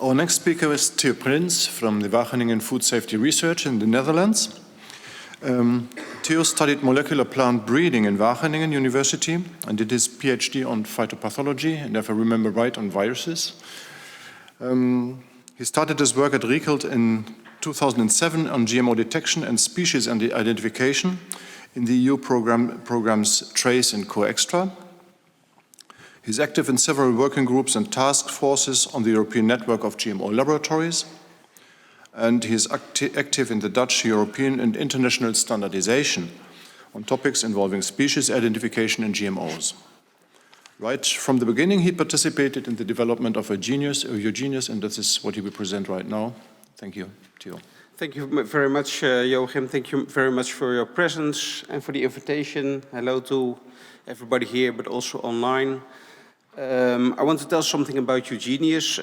Our next speaker is Theo Prins from the Wageningen Food Safety Research in the Netherlands. Theo studied molecular plant breeding in Wageningen University and did his PhD on phytopathology, and if I remember right, on viruses. He started his work at Riekelt in 2007 on GMO detection and species identification in the EU programs TRACE and CoExtra. He's active in several working groups and task forces on the European network of GMO laboratories, and he is active in the Dutch, European and international standardization on topics involving species identification and GMOs. Right from the beginning, he participated in the development of Eugenius, and this is what he will present right now. Thank you, Theo. Thank you very much, Joachim. Thank you very much for your presence and for the invitation. Hello to everybody here, but also online. I want to tell something about Eugenius.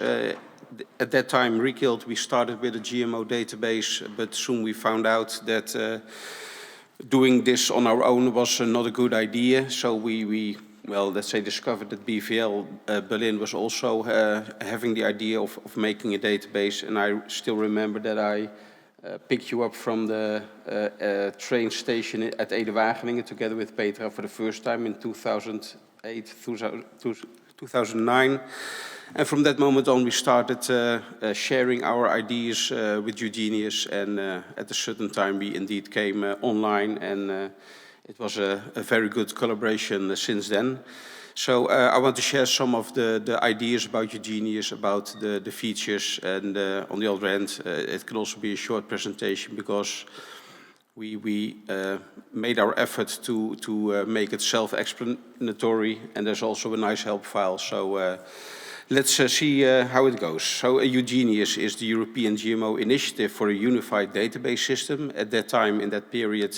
At that time, Riekelt, we started with a GMO database, but soon we found out that doing this on our own was not a good idea. So we let's say, discovered that BVL Berlin was also having the idea of making a database. And I still remember that I picked you up from the train station at Ede-Wageningen together with Petra for the first time in 2008, 2009. And from that moment on, we started sharing our ideas with Eugenius. And at a certain time, we indeed came online, and it was a very good collaboration since then. So I want to share some of the ideas about Eugenius, about the features, and on the other hand, it can also be a short presentation because we made our effort to make it self-explanatory, and there's also a nice help file. So let's see how it goes. So Eugenius is the European GMO Initiative for a Unified Database System. At that time, in that period,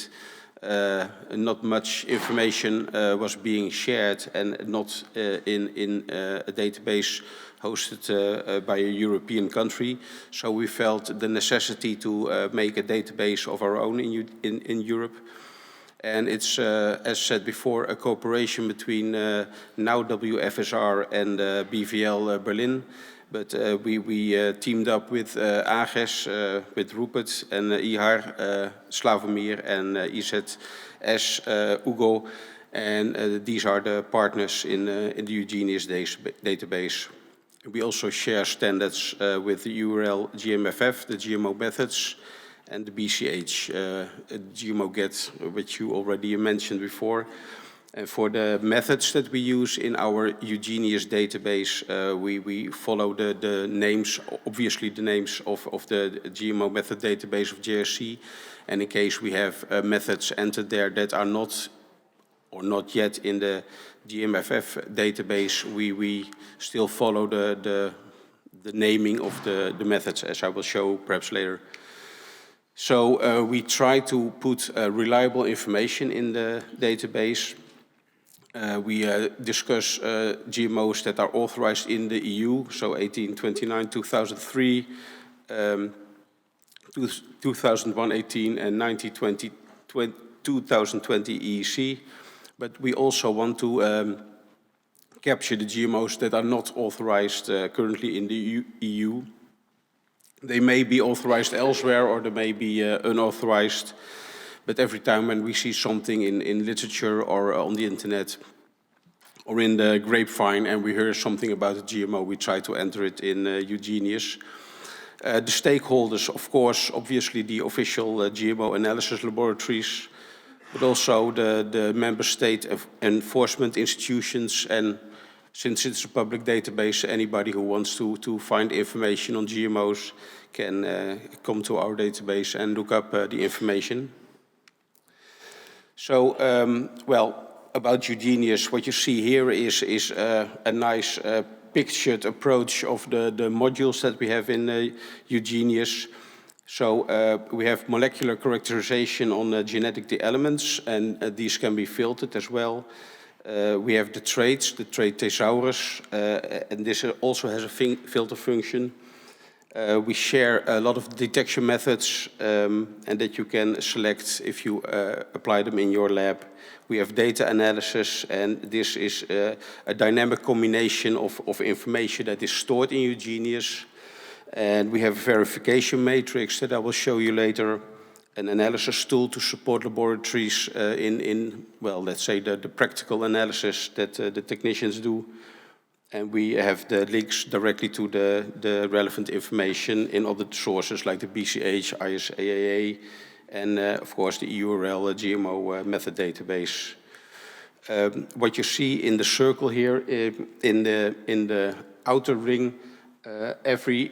not much information was being shared, and not in a database hosted by a European country. So we felt the necessity to make a database of our own in Europe. And it's, as said before, a cooperation between now WFSR and BVL Berlin. But we teamed up with AGES, with Rupert and Ihar, Slavomir and IZS, Ugo. And these are the partners in the Eugenius database. We also share standards with the URL GMFF, the GMO methods, and the BCH, GMO-GET, which you already mentioned before. And for the methods that we use in our Eugenius database, we follow the names, obviously the names of the GMO method database of JRC. And in case we have methods entered there that are not yet in the GMFF database, we still follow the naming of the methods, as I will show perhaps later. So we try to put reliable information in the database. We discuss GMOs that are authorized in the EU, so 1829, 2003, 2001, 18, and 1920, 2020 EEC. But we also want to capture the GMOs that are not authorized currently in the EU. They may be authorized elsewhere, or they may be unauthorized. But every time when we see something in literature or on the internet or in the grapevine and we hear something about a GMO, we try to enter it in Eugenius. The stakeholders, of course, obviously the official GMO analysis laboratories, but also the member state enforcement institutions, and since it's a public database, anybody who wants to find information on GMOs can come to our database and look up the information. So, about Eugenius, what you see here is a nice pictured approach of the modules that we have in Eugenius. So we have molecular characterization on genetic elements, and these can be filtered as well. We have the traits, the trait thesaurus, and this also has a filter function. We share a lot of detection methods, and that you can select if you apply them in your lab. We have data analysis, and this is a dynamic combination of information that is stored in Eugenius. And we have a verification matrix that I will show you later, an analysis tool to support laboratories well, let's say the practical analysis that the technicians do. And we have the links directly to the relevant information in other sources like the BCH, ISAAA, and of course the URL GMO method database. What you see in the circle here, in the outer ring, every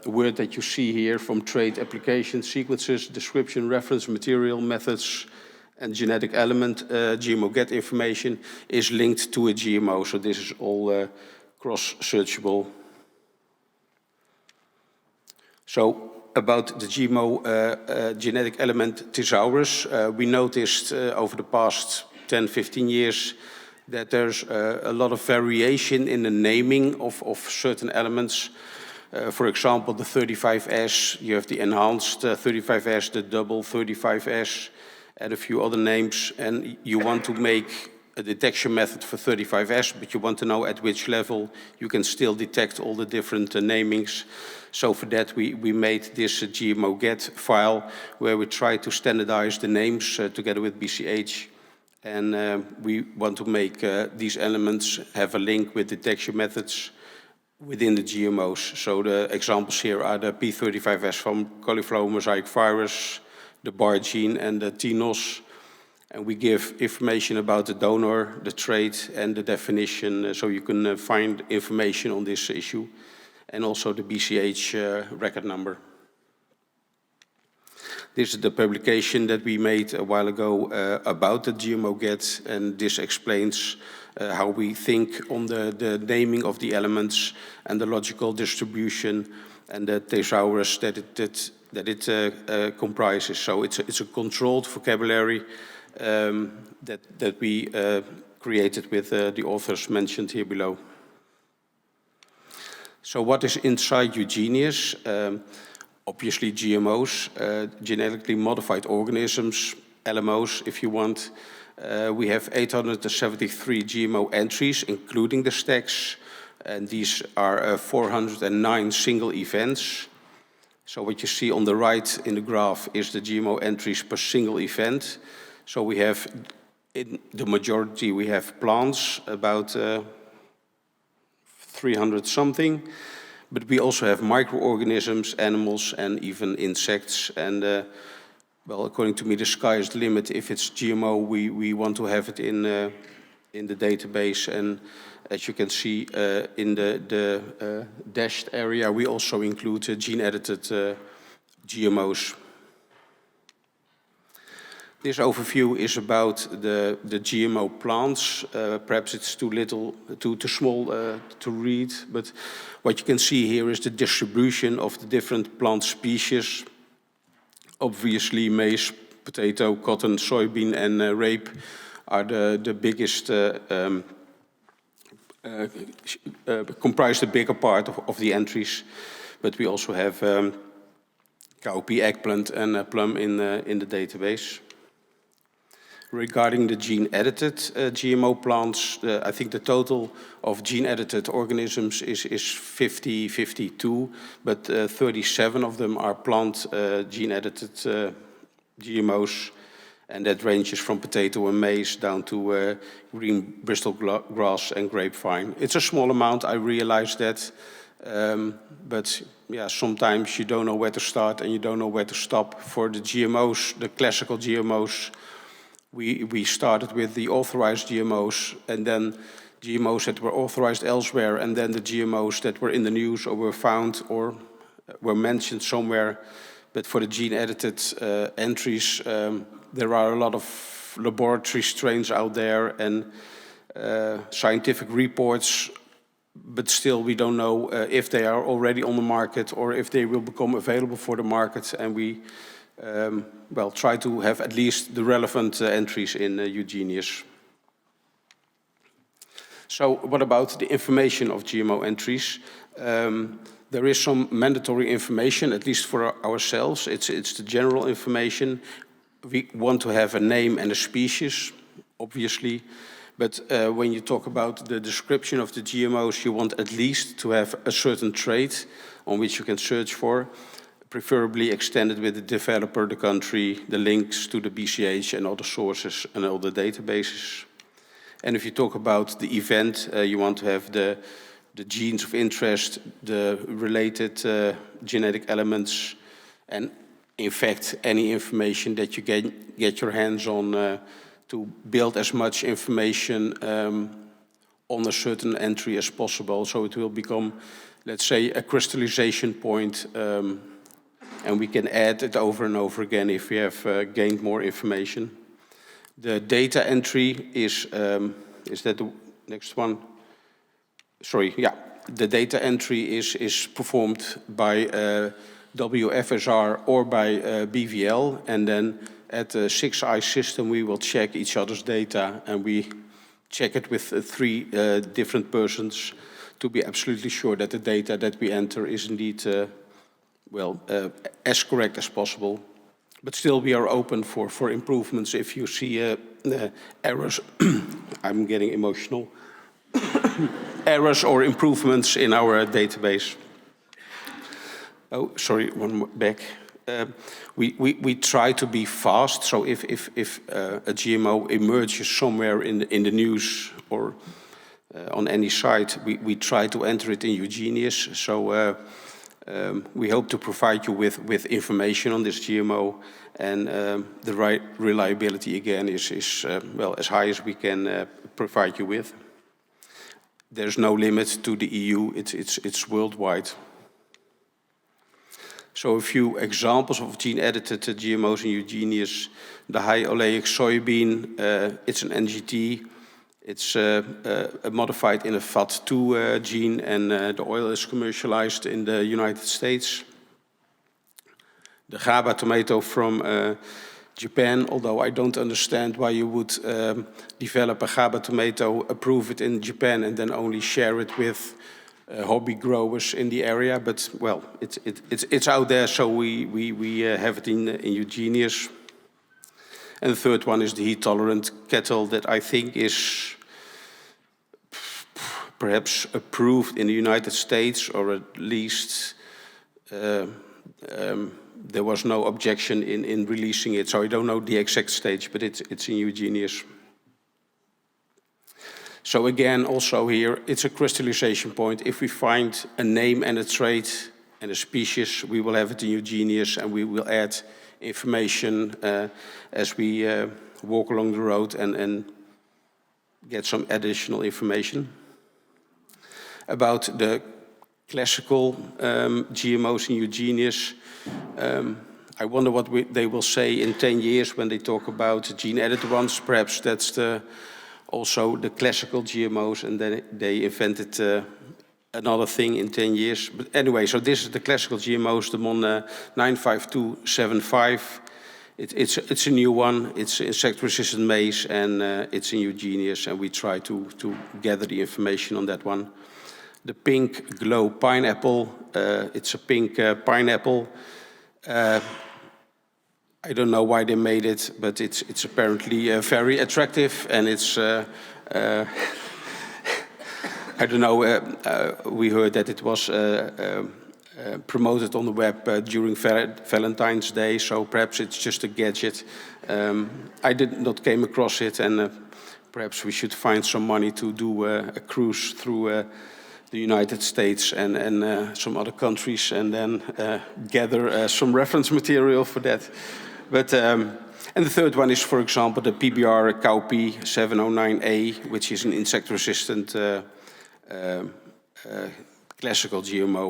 word that you see here from trait, application, sequences, description, reference, material, methods, and genetic element, GMO get information is linked to a GMO. So this is all cross-searchable. So about the GMO genetic element Thesaurus, we noticed over the past 10, 15 years that there's a lot of variation in the naming of certain elements. For example, the 35S, you have the enhanced 35S, the double 35S, and a few other names. And you want to make a detection method for 35S, but you want to know at which level you can still detect all the different namings. So for that, we made this GMO get file where we try to standardize the names together with BCH. And we want to make these elements have a link with detection methods within the GMOs. So the examples here are the P35S from cauliflower mosaic virus, the BAR gene, and the TNOS. And we give information about the donor, the trait, and the definition, so you can find information on this issue, and also the BCH record number. This is the publication that we made a while ago about the GMO GET, and this explains how we think on the naming of the elements and the logical distribution and the thesaurus that it comprises. So it's a controlled vocabulary that we created with the authors mentioned here below. So what is inside Eugenius? Obviously GMOs, genetically modified organisms, LMOs if you want. We have 873 GMO entries, including the stacks, and these are 409 single events. So what you see on the right in the graph is the GMO entries per single event. So we have, in the majority, we have plants, about 300 something. But we also have microorganisms, animals, and even insects. And well, according to me, the sky is the limit. If it's GMO, we want to have it in the database. And as you can see in the dashed area, we also include gene-edited GMOs. This overview is about the GMO plants. Perhaps it's too small to read, but what you can see here is the distribution of the different plant species. Obviously, maize, potato, cotton, soybean, and rape are the biggest, comprise the bigger part of the entries. But we also have cowpea, eggplant, and plum in the database. Regarding the gene-edited GMO plants, I think the total of gene-edited organisms is 52, but 37 of them are plant gene-edited GMOs, and that ranges from potato and maize down to green Bristol grass and grapevine. It's a small amount, I realize that, but yeah, sometimes you don't know where to start and you don't know where to stop. For the GMOs, the classical GMOs, we started with the authorized GMOs, and then GMOs that were authorized elsewhere, and then the GMOs that were in the news or were found or were mentioned somewhere. But for the gene-edited entries, there are a lot of laboratory strains out there and scientific reports, but still we don't know if they are already on the market or if they will become available for the market, and we well, try to have at least the relevant entries in Eugenius. So what about the information of GMO entries? There is some mandatory information, at least for ourselves. It's the general information. We want to have a name and a species, obviously, But when you talk about the description of the GMOs, you want at least to have a certain trait on which you can search for, preferably extended with the developer, the country, the links to the BCH and all the sources and all the databases. And if you talk about the event, you want to have the genes of interest, the related genetic elements, and in fact, any information that you get your hands on to build as much information on a certain entry as possible. So it will become, let's say, a crystallization point, and we can add it over and over again if we have gained more information. The data entry is that the next one? Sorry, yeah. The data entry is performed by WFSR or by BVL, and then at the 6i system we will check each other's data, and we check it with 3 different persons to be absolutely sure that the data that we enter is indeed as correct as possible. But still we are open for improvements if you see errors. I'm getting emotional. Errors or improvements in our database. Oh, sorry, one more back. We try to be fast, so if a GMO emerges somewhere in the news or on any site, we try to enter it in Eugenius. So we hope to provide you with information on this GMO, and the right reliability again is well, as high as we can provide you with. There's no limit to the EU, it's worldwide. So a few examples of gene-edited GMOs in Eugenius. The high oleic soybean, it's an NGT. It's modified in a FAT2 gene, and the oil is commercialized in the United States. The GABA tomato from Japan, although I don't understand why you would develop a GABA tomato, approve it in Japan, and then only share it with hobby growers in the area. But well, it's out there, so we have it in Eugenius. And the third one is the heat-tolerant cattle that I think is perhaps approved in the United States, or at least there was no objection in releasing it. So I don't know the exact stage, but it's in Eugenius. So again, also here, it's a crystallization point. If we find a name and a trait and a species, we will have it in Eugenius, and we will add information as we walk along the road and get some additional information. About the classical GMOs in Eugenius, I wonder what they will say in 10 years when they talk about gene-edited ones. Perhaps that's also the classical GMOs, and then they invented another thing in 10 years. But anyway, so this is the classical GMOs, the MON 95275. It's a new one. It's insect-resistant maize, and it's in Eugenius, and we try to gather the information on that one. The pink glow pineapple, it's a pink pineapple. I don't know why they made it, but it's apparently very attractive, and it's I don't know, we heard that it was promoted on the web during Valentine's Day, so perhaps it's just a gadget. I did not came across it, and perhaps we should find some money to do a cruise through the United States and some other countries, and then gather some reference material for that. But and the third one is, for example, the PBR Cowpea 709A, which is an insect-resistant classical GMO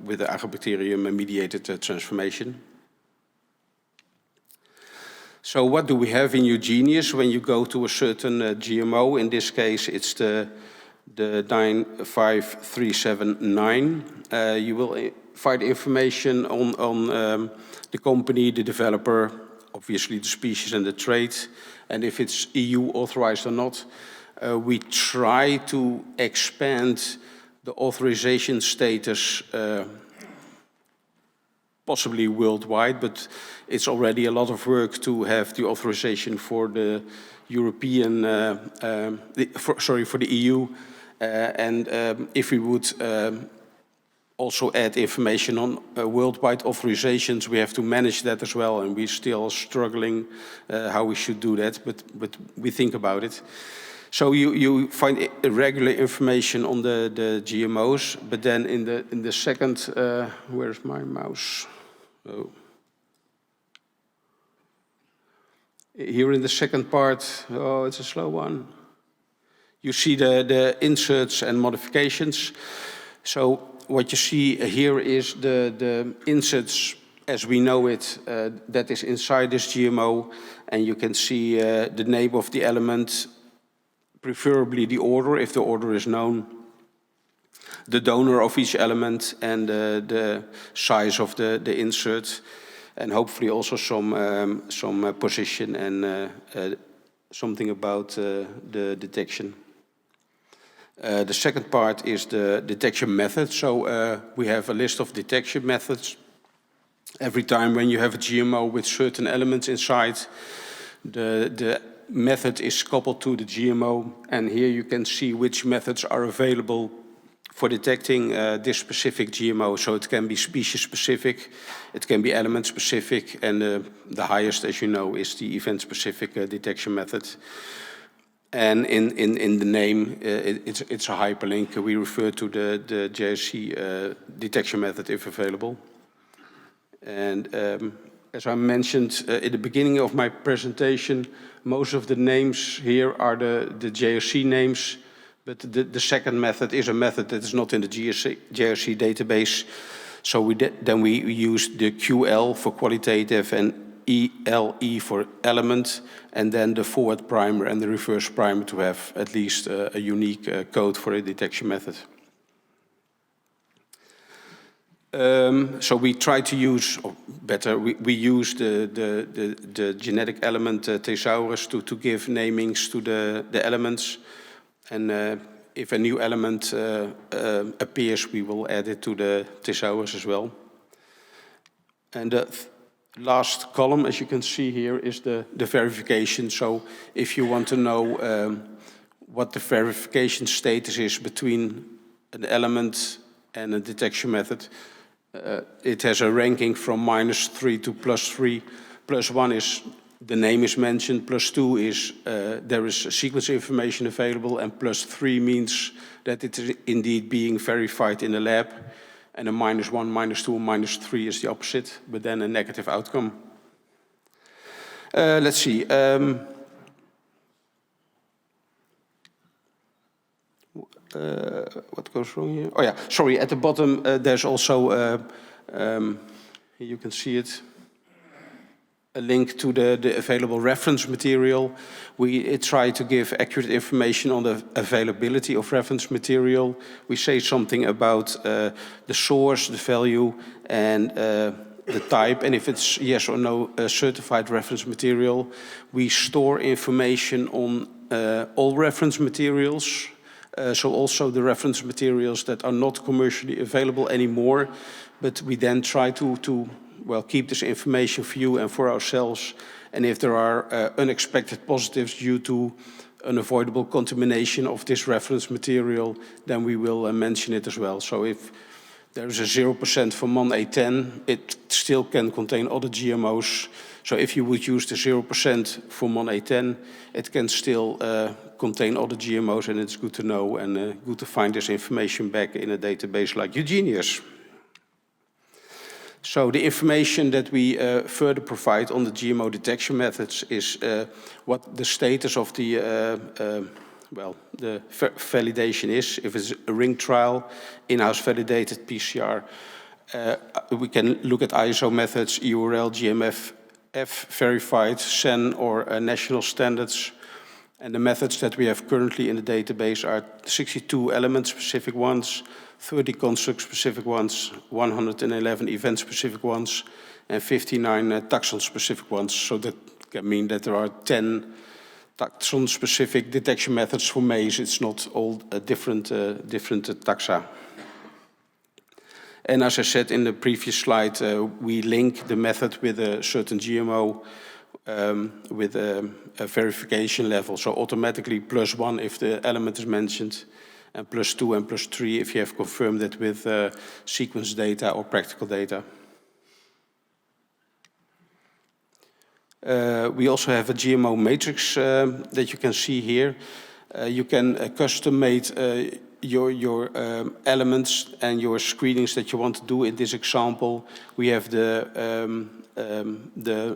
with the Agrobacterium-mediated transformation. So what do we have in Eugenius when you go to a certain GMO? In this case, it's the 95379. You will find information on the company, the developer, obviously the species and the trait, and if it's EU authorized or not. We try to expand the authorization status possibly worldwide, but it's already a lot of work to have the authorization for the European, for the EU, and if we would also add information on worldwide authorizations, we have to manage that as well, and we're still struggling how we should do that, but we think about it. So you find regular information on the GMOs, but then in the second, where's my mouse? Oh. Here in the second part, oh, it's a slow one. You see the inserts and modifications. So what you see here is the inserts as we know it, that is inside this GMO, and you can see the name of the element, preferably the order, if the order is known, the donor of each element, and the size of the insert, and hopefully also some position and something about the detection. The second part is the detection method. So we have a list of detection methods. Every time when you have a GMO with certain elements inside, the method is coupled to the GMO, and here you can see which methods are available for detecting this specific GMO. So it can be species-specific, it can be element-specific, and the highest, as you know, is the event-specific detection method. And in the name, it's a hyperlink. We refer to the JRC detection method if available. And as I mentioned in the beginning of my presentation, most of the names here are the JRC names, but the second method is a method that is not in the JRC database. So we use the QL for qualitative and ELE for element, and then the forward primer and the reverse primer to have at least a unique code for a detection method. So we try to use, or better, we use the genetic element thesaurus to give namings to the elements. And if a new element appears, we will add it to the thesaurus as well. And the last column, as you can see here, is the verification. So if you want to know what the verification status is between an element and a detection method, it has a ranking from -3 to +3. +1 is the name is mentioned, +2 is there is sequence information available, and +3 means that it is indeed being verified in the lab. And a -1, -2, -3 is the opposite, but then a negative outcome. Let's see. What goes wrong here? Oh yeah, sorry, at the bottom there's also, you can see it, a link to the available reference material. We try to give accurate information on the availability of reference material. We say something about the source, the value, and the type, and if it's yes or no certified reference material. We store information on all reference materials, so also the reference materials that are not commercially available anymore, but we then try to well, keep this information for you and for ourselves. And if there are unexpected positives due to unavoidable contamination of this reference material, then we will mention it as well. So if there is a 0% for MON-A10, it still can contain other GMOs. So if you would use the 0% for MON-A10, it can still contain other GMOs, and it's good to know and good to find this information back in a database like Eugenius. So the information that we further provide on the GMO detection methods is what the status of the validation is. If it's a ring trial, in-house validated PCR, we can look at ISO methods, URL, GMF, verified, CEN, or national standards. And the methods that we have currently in the database are 62 element-specific ones, 30 construct-specific ones, 111 event-specific ones, and 59 taxon-specific ones. So that can mean that there are 10 taxon-specific detection methods for maize. It's not all different taxa. And as I said in the previous slide, we link the method with a certain GMO. with a verification level. So automatically +1 if the element is mentioned, and +2 and +3 if you have confirmed it with sequence data or practical data. We also have a GMO matrix that you can see here. You can custom-made your elements and your screenings that you want to do. In this example, we have the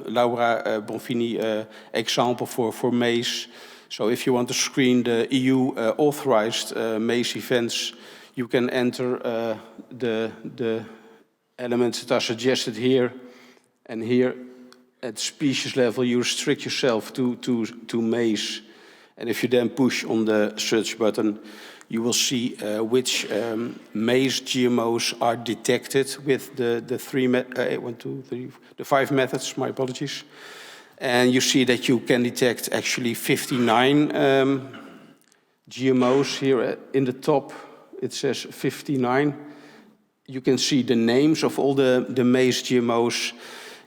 Laura Bonfini example for maize. So if you want to screen the EU authorized maize events, you can enter the elements that are suggested here, and here at species level you restrict yourself to maize. And if you then push on the search button, you will see which maize GMOs are detected with the 5 methods, my apologies. And you see that you can detect actually 59 GMOs here in the top. It says 59. You can see the names of all the maize GMOs.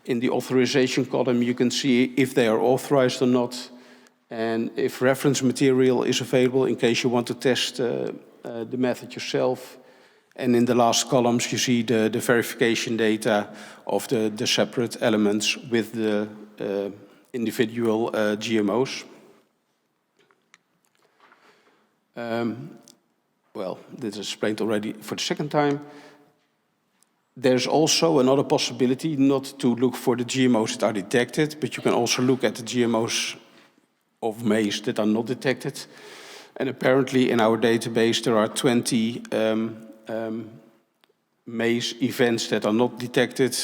In the authorization column, you can see if they are authorized or not, and if reference material is available in case you want to test the method yourself. And in the last columns, you see the verification data of the separate elements with the individual GMOs. Well, this is explained already for the second time. There's also another possibility, not to look for the GMOs that are detected, but you can also look at the GMOs of maize that are not detected. And apparently in our database there are 20 maize events that are not detected.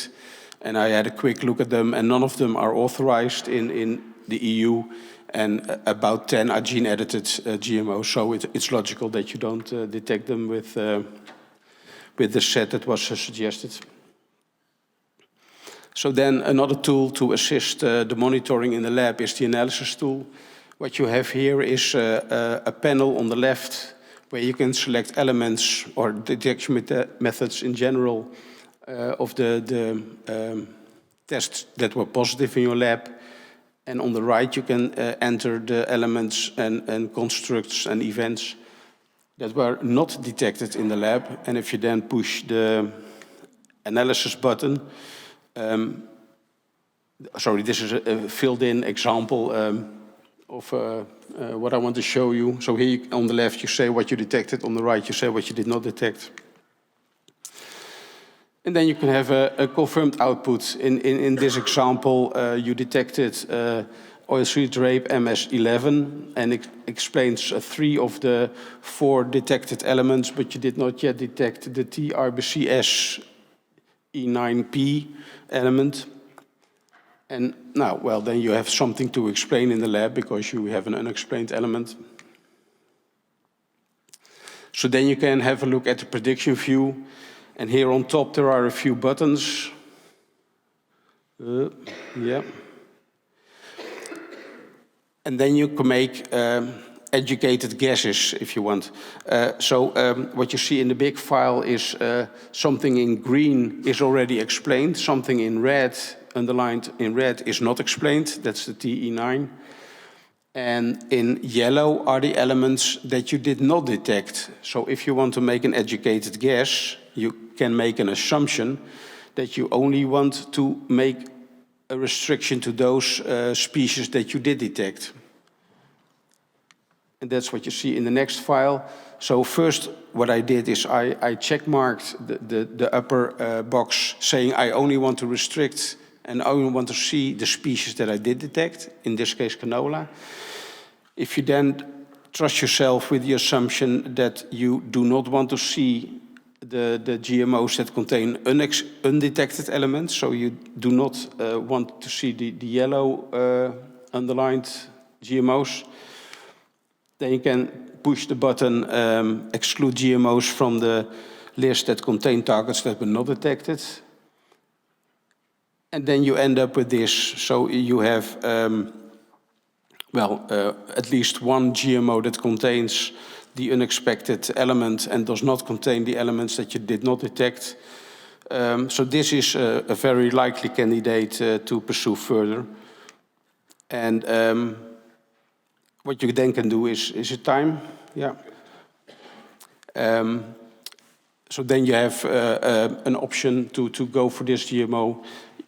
And I had a quick look at them, and none of them are authorized in the EU, and about 10 are gene-edited GMOs. So it's logical that you don't detect them with the set that was suggested. So then another tool to assist the monitoring in the lab is the analysis tool. What you have here is a panel on the left where you can select elements or detection methods in general of the tests that were positive in your lab. And on the right you can enter the elements and constructs and events that were not detected in the lab. And if you then push the analysis button, sorry, this is a filled-in example of what I want to show you. So here on the left you say what you detected, on the right you say what you did not detect. And then you can have a confirmed output. In this example, you detected oilseed rape MS11, and it explains 3 of the 4 detected elements, but you did not yet detect the TRBCS E9P element. And now, well, then you have something to explain in the lab because you have an unexplained element. So then you can have a look at the prediction view. And here on top there are a few buttons. Yeah. And then you can make educated guesses if you want. What you see in the big file is something in green is already explained, something in red, underlined in red, is not explained. That's the TE9. And in yellow are the elements that you did not detect. So if you want to make an educated guess, you can make an assumption that you only want to make a restriction to those species that you did detect. And that's what you see in the next file. So first, what I did is I checkmarked the upper box saying I only want to restrict and I only want to see the species that I did detect, in this case canola. If you then trust yourself with the assumption that you do not want to see the GMOs that contain undetected elements, so you do not want to see the yellow underlined GMOs, then you can push the button exclude GMOs from the list that contain targets that were not detected. And then you end up with this. So you have, at least one GMO that contains the unexpected element and does not contain the elements that you did not detect. So this is a very likely candidate to pursue further. And what you then can do is a time, yeah. So then you have an option to go for this GMO.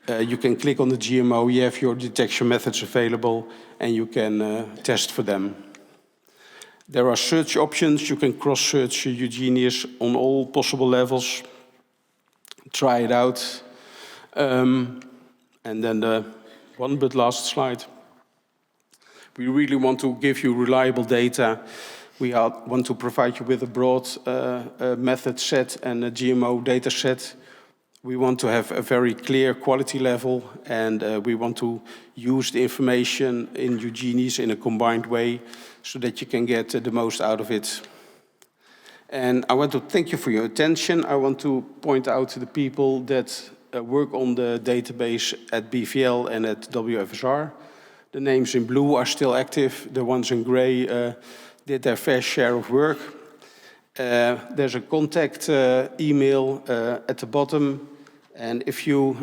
You can click on the GMO, you have your detection methods available, and you can test for them. There are search options. You can cross-search Eugenius on all possible levels. Try it out. And then the one but last slide. We really want to give you reliable data. We want to provide you with a broad method set and a GMO data set. We want to have a very clear quality level, and we want to use the information in Eugenius in a combined way so that you can get the most out of it. And I want to thank you for your attention. I want to point out to the people that work on the database at BVL and at WFSR. The names in blue are still active. The ones in gray did their fair share of work. There's a contact email at the bottom. And if you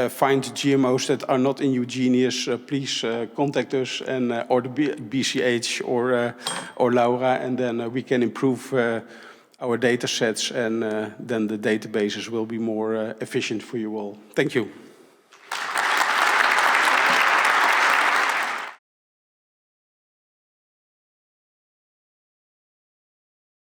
find GMOs that are not in Eugenius, please contact us and or the BCH or Laura, and then we can improve our data sets, and then the databases will be more efficient for you all. Thank you.